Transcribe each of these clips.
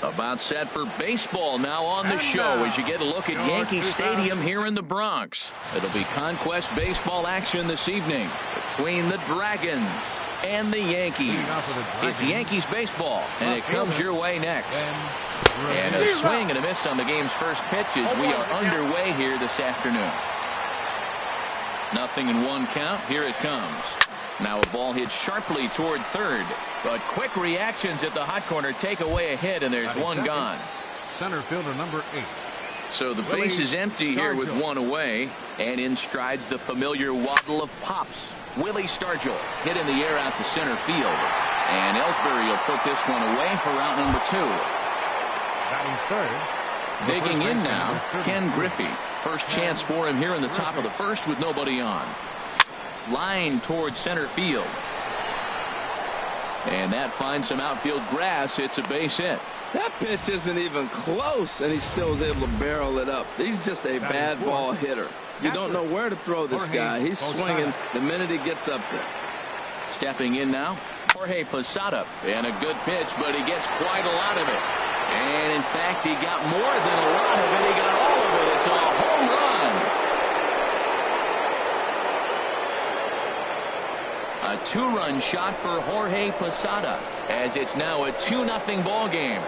About set for baseball now on the show as you get a look at Yankee Stadium here in the Bronx. It'll be Conquest baseball action this evening between the Dragons and the Yankees. It's Yankees baseball, and it comes your way next. And a swing and a miss on the game's first pitch as we are underway here this afternoon. 0-1 count. Here it comes. Now a ball hit sharply toward third, but quick reactions at the hot corner take away a hit, and there's one gone. Center fielder number 8. So the base is empty here with one away, and in strides the familiar waddle of Pops. Willie Stargell hit in the air out to center field, and Ellsbury will put this one away for route number 2. Batting third. Digging in now, Ken Griffey. First chance for him here in the top of the first with nobody on. Line towards center field. And that finds some outfield grass. It's a base hit. That pitch isn't even close, and he still is able to barrel it up. He's just a bad ball hitter. You don't know where to throw this guy. He's swinging the minute he gets up there. Stepping in now, Jorge Posada. And a good pitch, but he gets quite a lot of it. And in fact, he got more than a lot of it. He got all of it. It's a home run. A 2-run shot for Jorge Posada, as it's now a 2-0 ball game.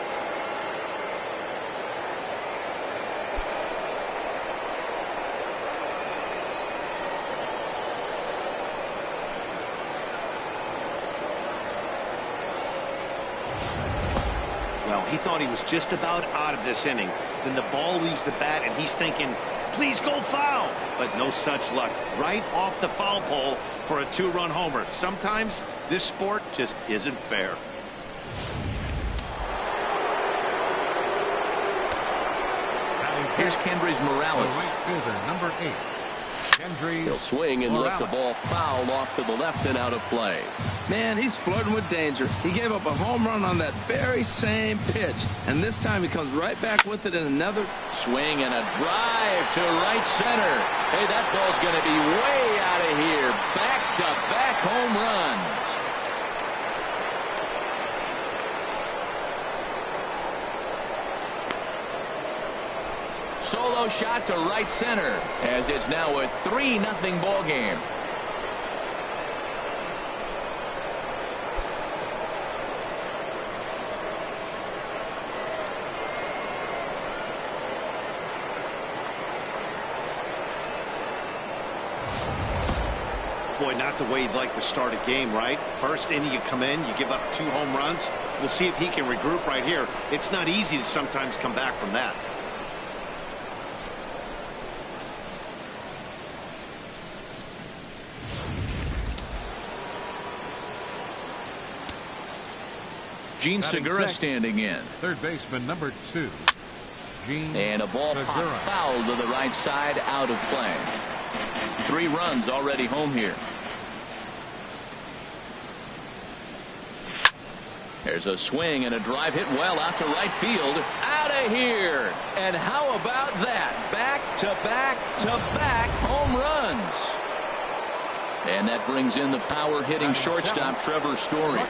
Well, he thought he was just about out of this inning. Then the ball leaves the bat, and he's thinking, please go foul. But no such luck. Right off the foul pole for a 2-run homer. Sometimes this sport just isn't fair. Here's Kendrys Morales. Right fielder, number 8. He'll swing and lift the ball foul off to the left and out of play. Man, he's flirting with danger. He gave up a home run on that very same pitch, and this time he comes right back with it in another swing and a drive to right center. Hey, that ball's going to be way out of here. Back-to-back home runs. Solo shot to right center, as it's now a 3-0 ball game. Boy, not the way you'd like to start a game, right? First inning, you come in, you give up 2 home runs. We'll see if he can regroup right here. It's not easy to sometimes come back from that. Gene Segura standing in. Third baseman number 2. Gene and a ball popped foul to the right side, out of play. 3 runs already home here. There's a swing and a drive hit well out to right field. Out of here. And how about that? Back-to-back-to-back home runs. And that brings in the power-hitting shortstop, Trevor Story.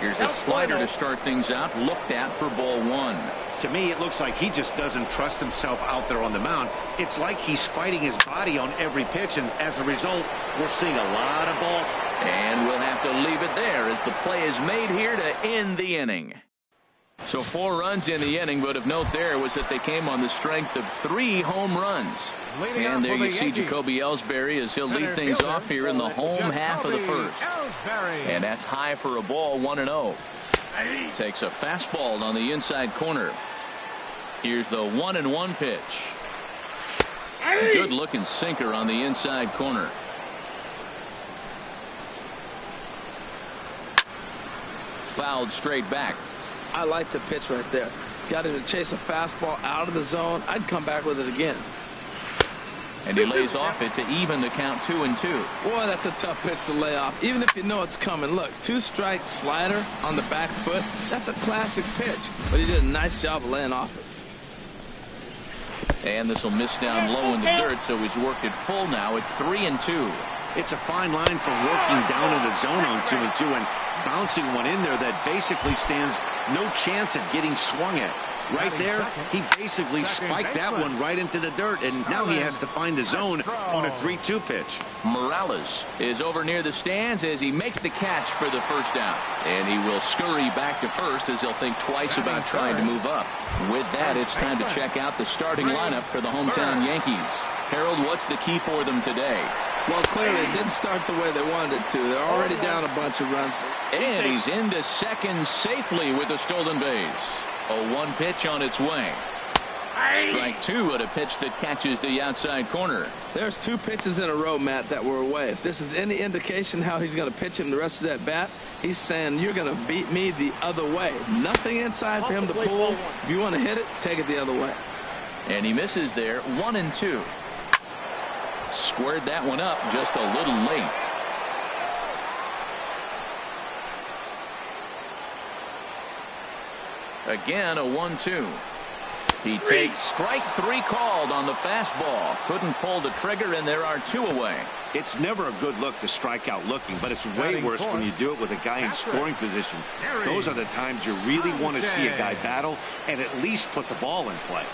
Here's a slider to start things out, looked at for ball one. To me, it looks like he just doesn't trust himself out there on the mound. It's like he's fighting his body on every pitch, and as a result, we're seeing a lot of balls. And we'll have to leave it there as the play is made here to end the inning. So 4 runs in the inning, but of note there was that they came on the strength of 3 home runs. And there you see Jacoby Ellsbury as he'll lead things off here in the home half of the first. And that's high for a ball, 1-0. Takes a fastball on the inside corner. Here's the 1-1 pitch. Good looking sinker on the inside corner. Fouled straight back. I like the pitch right there. Got him to chase a fastball out of the zone. I'd come back with it again. And he lays off it to even the count 2-2. Boy, that's a tough pitch to lay off, even if you know it's coming. Look, 2-strike slider on the back foot. That's a classic pitch, but he did a nice job of laying off it. And this will miss down low in the dirt, so he's worked it full now at 3-2. It's a fine line from working down in the zone on 2-2 and bouncing one in there that basically stands no chance at getting swung at. Right there, he basically spiked that one right into the dirt, and now he has to find the zone on a 3-2 pitch. Morales is over near the stands as he makes the catch for the first down. And he will scurry back to first as he'll think twice about trying to move up. With that, it's time to check out the starting lineup for the hometown Yankees. Harold, what's the key for them today? Well, clearly it didn't start the way they wanted it to. They're already down a bunch of runs. And he's into second safely with a stolen base. A 1 pitch on its way. Strike 2 at a pitch that catches the outside corner. There's 2 pitches in a row, Matt, that were away. If this is any indication how he's going to pitch him the rest of that bat, he's saying you're going to beat me the other way. Nothing inside for him to pull. If you want to hit it, take it the other way. And he misses there, 1-2. Squared that one up just a little late. Again, a 1-2. He takes strike 3 called on the fastball. Couldn't pull the trigger, and there are 2 away. It's never a good look to strike out looking, but it's way worse when you do it with a guy in scoring position. Those are the times you really want to see a guy battle and at least put the ball in play.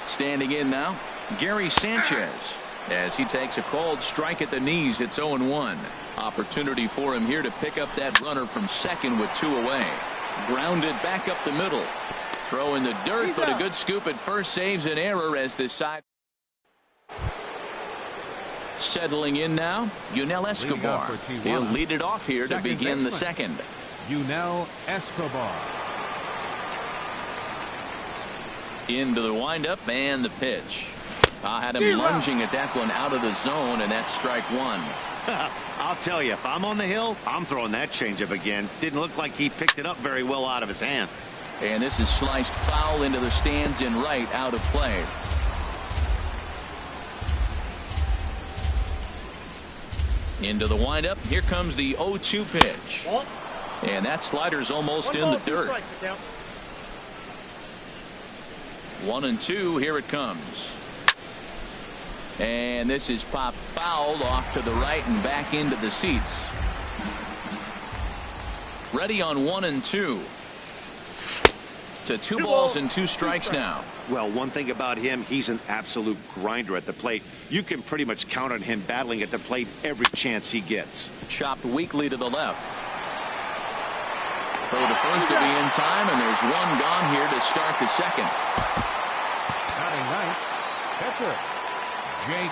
Standing in now, Gary Sanchez. As he takes a called strike at the knees, it's 0-1. Opportunity for him here to pick up that runner from second with 2 away. Grounded back up the middle. Throw in the dirt, but a good scoop at first saves an error as this side. Settling in now, Yunel Escobar. He'll lead it off here to begin the second. Yunel Escobar. Into the windup and the pitch. Had him lunging at that one out of the zone, and that's strike 1. I'll tell you, if I'm on the hill, I'm throwing that changeup again. Didn't look like he picked it up very well out of his hand. And this is sliced foul into the stands in right, out of play. Into the windup. Here comes the 0-2 pitch. And that slider's almost in the dirt. 1-2. Here it comes. And this is popped fouled off to the right and back into the seats. Ready on 1-2. To 2 balls and 2 strikes now. Well, one thing about him, he's an absolute grinder at the plate. You can pretty much count on him battling at the plate every chance he gets. Chopped weakly to the left. Throw to first will be in time, and there's 1 gone here to start the second. Batting ninth, pitcher Jake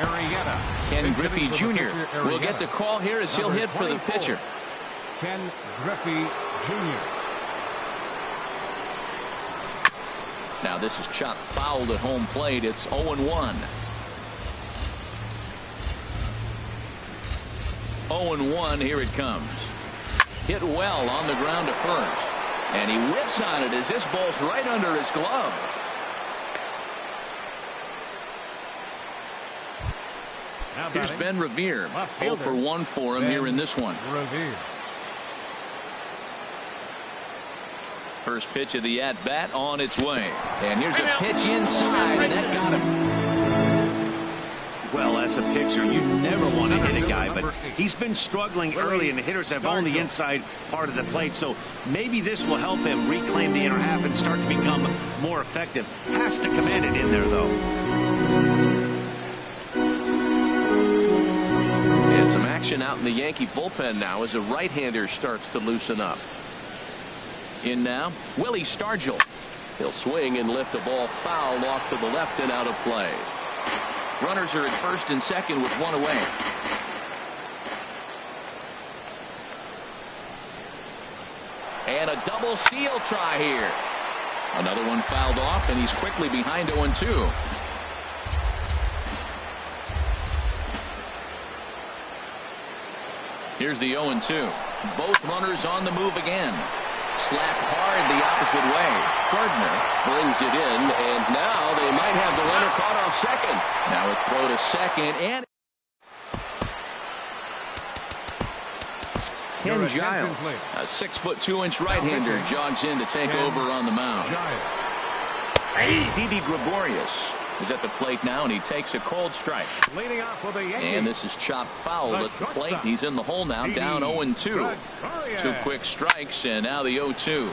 Arrieta. Ken Griffey Jr. will get the call here as he'll hit for the pitcher. Ken Griffey Jr. Now this is chopped fouled at home plate. It's 0-1. 0-1. Here it comes. Hit well on the ground to first. And he whips on it as this ball's right under his glove. Now Here's batting, Ben Revere. left 0 fielder, for 1 for him Ben here in this one. Revere. First pitch of the at-bat on its way. And here's a pitch inside, and that got him. Well, as a pitcher, you never want to hit a guy, but he's been struggling early, and the hitters have owned the inside part of the plate, so maybe this will help him reclaim the inner half and start to become more effective. Has to command it in there, though. And some action out in the Yankee bullpen now as a right-hander starts to loosen up. In now, Willie Stargell. He'll swing and lift a ball foul off to the left and out of play. Runners are at first and second with one away. And a double steal try here. Another one fouled off, and he's quickly behind 0-2. Here's the 0-2. Both runners on the move again. Slapped hard the opposite way. Gardner brings it in, and now they might have the runner caught off second. Now a throw to second, and Ken Giles, a 6'2" right-hander, jogs in to take over on the mound. Didi Gregorius is at the plate now, and he takes a cold strike. Leading off with the Yankees. And this is chopped foul at the plate. He's in the hole now, down 0-2. 2 quick strikes, and now the 0-2.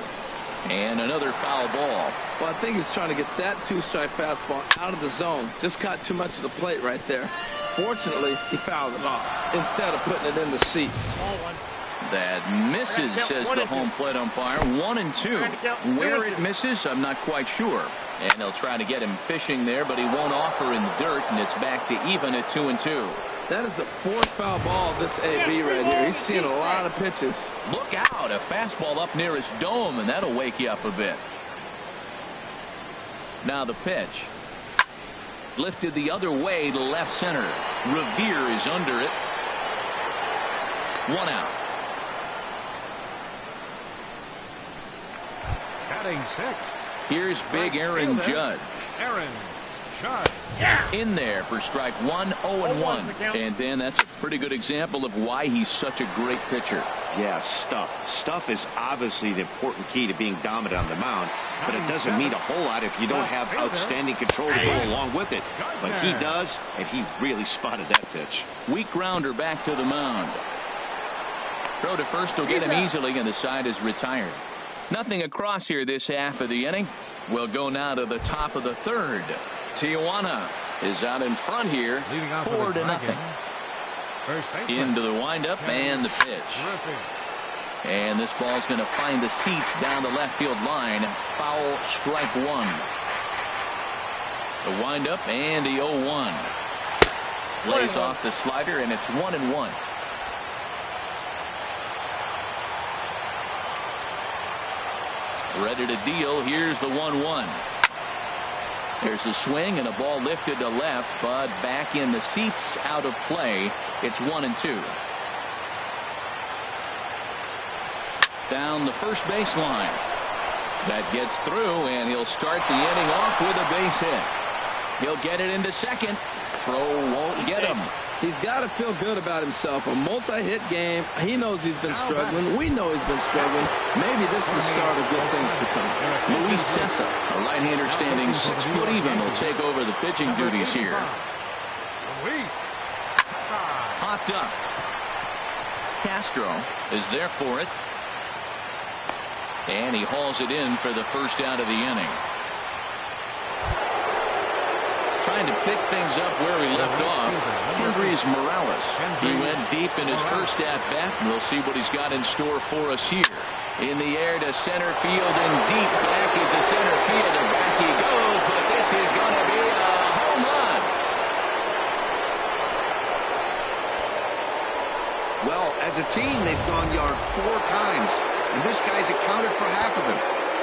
And another foul ball. Well, I think he's trying to get that 2-strike fastball out of the zone. Just caught too much of the plate right there. Fortunately, he fouled it off instead of putting it in the seats. That misses, says the home plate umpire. 1-2. Where it misses, I'm not quite sure. And they'll try to get him fishing there, but he won't offer in the dirt, and it's back to even at 2-2. That is the 4th foul ball of this AB right here. He's seeing a lot of pitches. Look out, a fastball up near his dome, and that'll wake you up a bit. Now the pitch. Lifted the other way to left center. Revere is under it. 1 out. Batting 6. Here's big Aaron Judge. Aaron Judge. In there for strike 1, 0-1. And then that's a pretty good example of why he's such a great pitcher. Yeah, stuff. Stuff is obviously the important key to being dominant on the mound, but it doesn't mean a whole lot if you don't have outstanding control to go along with it. But he does, and he really spotted that pitch. Weak grounder back to the mound. Throw to first will get him easily, and the side is retired. Nothing across here this half of the inning. We'll go now to the top of the 3rd. Tijuana is out in front here, 4-0. Into the windup and the pitch. And this ball's going to find the seats down the left field line. Foul, strike 1. The windup and the 0-1. Lays off the slider, and it's 1-1. Ready to deal. Here's the 1-1. There's a swing and a ball lifted to left, but back in the seats, out of play. It's 1-2. Down the first baseline. That gets through, and he'll start the inning off with a base hit. He'll get it into second. Throw won't get him. He's got to feel good about himself. A multi-hit game. He knows he's been struggling. We know he's been struggling. Maybe this is the start of good things to come. Luis Cessa, a right-hander standing 6 foot even, will take over the pitching duties here. Hopped up. Castro is there for it. And he hauls it in for the first out of the inning. Trying to pick things up where he left off. Kendrys Morales. He went deep in his first at-bat, and we'll see what he's got in store for us here. In the air to center field and deep back into center field, and back he goes, but this is going to be a home run. Well, as a team, they've gone yard 4 times, and this guy's accounted for half of them.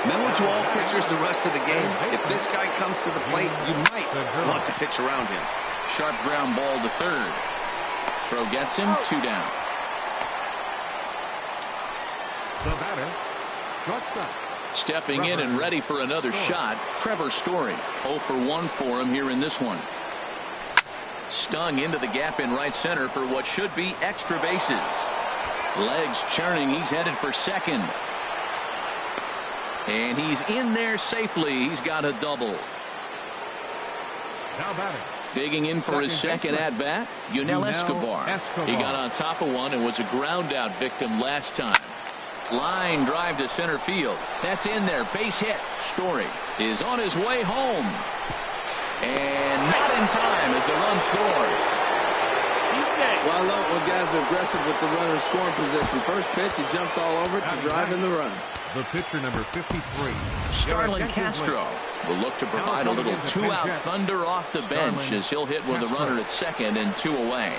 Remember to all pitchers the rest of the game, if this guy comes to the plate, you might want to pitch around him. Sharp ground ball to third. Throw gets him, 2 down. The batter, shortstop. Stepping in and ready for another shot, Trevor Story. 0 for 1 for him here in this one. Stung into the gap in right center for what should be extra bases. Legs churning. He's headed for second. And he's in there safely. He's got a double. Now batting. Digging in for his second at-bat, Yunel Escobar. He got on top of one and was a ground-out victim last time. Line drive to center field. That's in there. Base hit. Story is on his way home. And not in time as the run scores. Well, I love when guys are aggressive with the runner in scoring position. First pitch, he jumps all over it to drive in the run. The pitcher, number 53. Starlin Castro will look to provide a little two-out thunder off the bench as he'll hit with a runner at second and 2 away.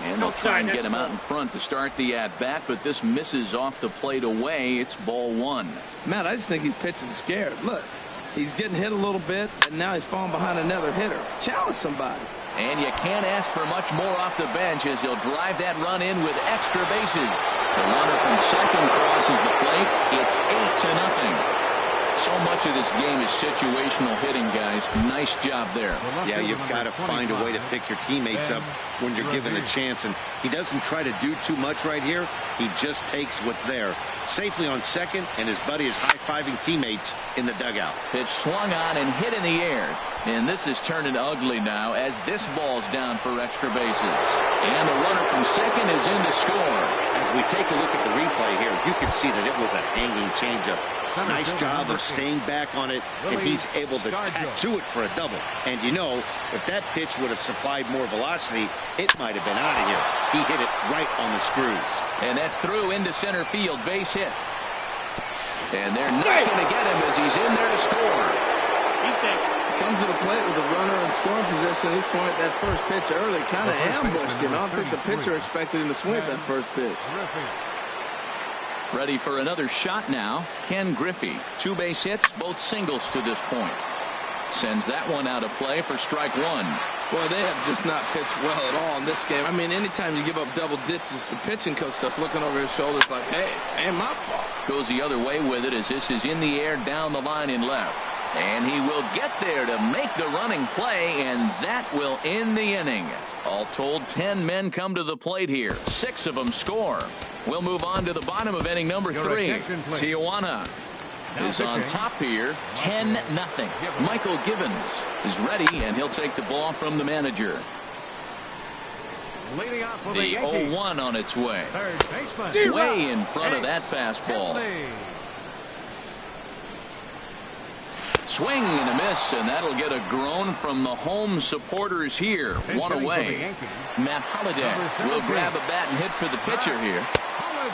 And they'll try and get him out in front to start the at-bat, but this misses off the plate away. It's ball 1. Matt, I just think he's pitching scared. Look, he's getting hit a little bit, and now he's falling behind another hitter. Challenge somebody. And you can't ask for much more off the bench as he'll drive that run in with extra bases. The runner from second crosses the plate. It's 8-0. So much of this game is situational hitting, guys. Nice job there. Yeah, you've got to find a way to pick your teammates up when you're given the chance. And he doesn't try to do too much right here. He just takes what's there. Safely on second, and his buddy is high-fiving teammates in the dugout. Pitch swung on and hit in the air. And this is turning ugly now as this ball's down for extra bases. And the runner from second is in to score. As we take a look at the replay here, you can see that it was a hanging changeup. Nice job of staying back on it, and he's able to tattoo it for a double. And you know, if that pitch would have supplied more velocity, it might have been out of here. He hit it right on the screws. And that's through into center field. Base hit. And they're not going to get him as he's in there to score. He's safe. Comes to the plate with a runner in scoring position. He swung at that first pitch early, kind of ambushed him. I don't think the pitcher expected him to swing at that first pitch. Ready for another shot now. Ken Griffey. 2 base hits, both singles to this point. Sends that one out of play for strike 1. Well, they have just not pitched well at all in this game. I mean, anytime you give up double ditches, the pitching coach starts looking over his shoulders like, hey, ain't my fault. Goes the other way with it as this is in the air down the line in left. And he will get there to make the running play, and that will end the inning. All told, 10 men come to the plate here. 6 of them score. We'll move on to the bottom of inning number 3. Tijuana is on top here, 10-0. Michael Givens is ready, and he'll take the ball from the manager. The 0-1 on its way. Way in front of that fastball. Swing and a miss, and that'll get a groan from the home supporters here. 1 away. Matt Holliday will grab a bat and hit for the pitcher here.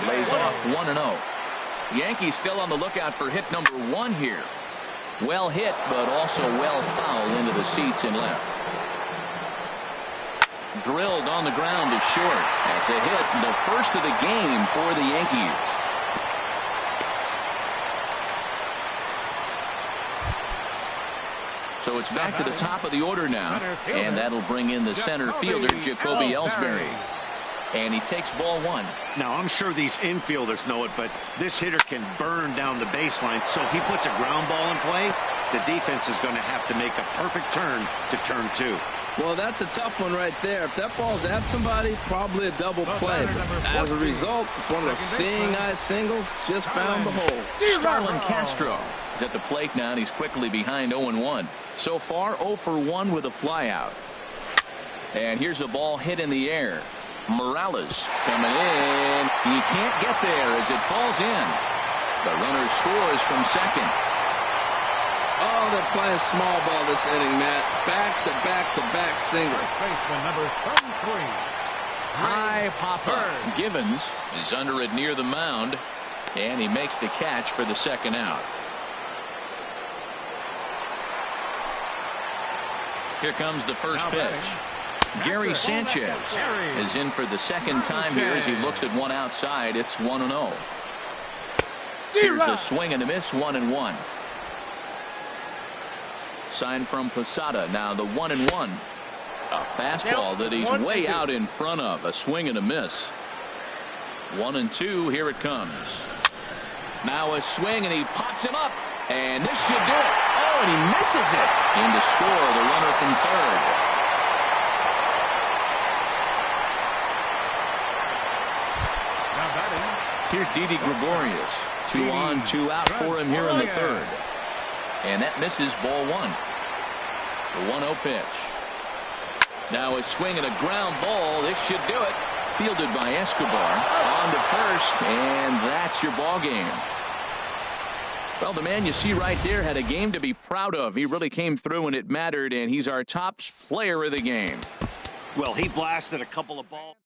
Lays off 1-0. Yankees still on the lookout for hit number 1 here. Well hit, but also well fouled into the seats in left. Drilled on the ground to short. That's a hit, the first of the game for the Yankees. So it's back to the top of the order now, and that'll bring in the center fielder, Jacoby Ellsbury. And he takes ball 1. Now, I'm sure these infielders know it, but this hitter can burn down the baseline. So if he puts a ground ball in play, the defense is going to have to make a perfect turn to turn 2. Well, that's a tough one right there. If that ball's at somebody, probably a double play. But as a result, it's one of those seeing eye singles. Just found the hole. Starlin Castro is at the plate now, and he's quickly behind 0-1. So far, 0 for 1 with a flyout. And here's a ball hit in the air. Morales coming in. He can't get there as it falls in. The runner scores from second. Oh, they're playing small ball this inning, Matt. Back-to-back-to-back singles. Number 33. High pop-up. Givens is under it near the mound, and he makes the catch for the second out. Here comes the first pitch. Gary Sanchez is in for the second time here as he looks at one outside. It's 1-0. Here's a swing and a miss, 1-1. Sign from Posada. Now the 1-1. A fastball that he's way out in front of. A swing and a miss. 1-2. Here it comes. Now a swing, and he pops him up. And this should do it. Oh, and he misses it. In to score the runner from third. Now batting. Here's Didi Gregorius. 2 on, 2 out for him here in the third. And that misses ball one. The 1-0 pitch. Now a swing and a ground ball. This should do it. Fielded by Escobar. On to first, and that's your ball game. Well, the man you see right there had a game to be proud of. He really came through when it mattered, and he's our top player of the game. Well, he blasted a couple of balls.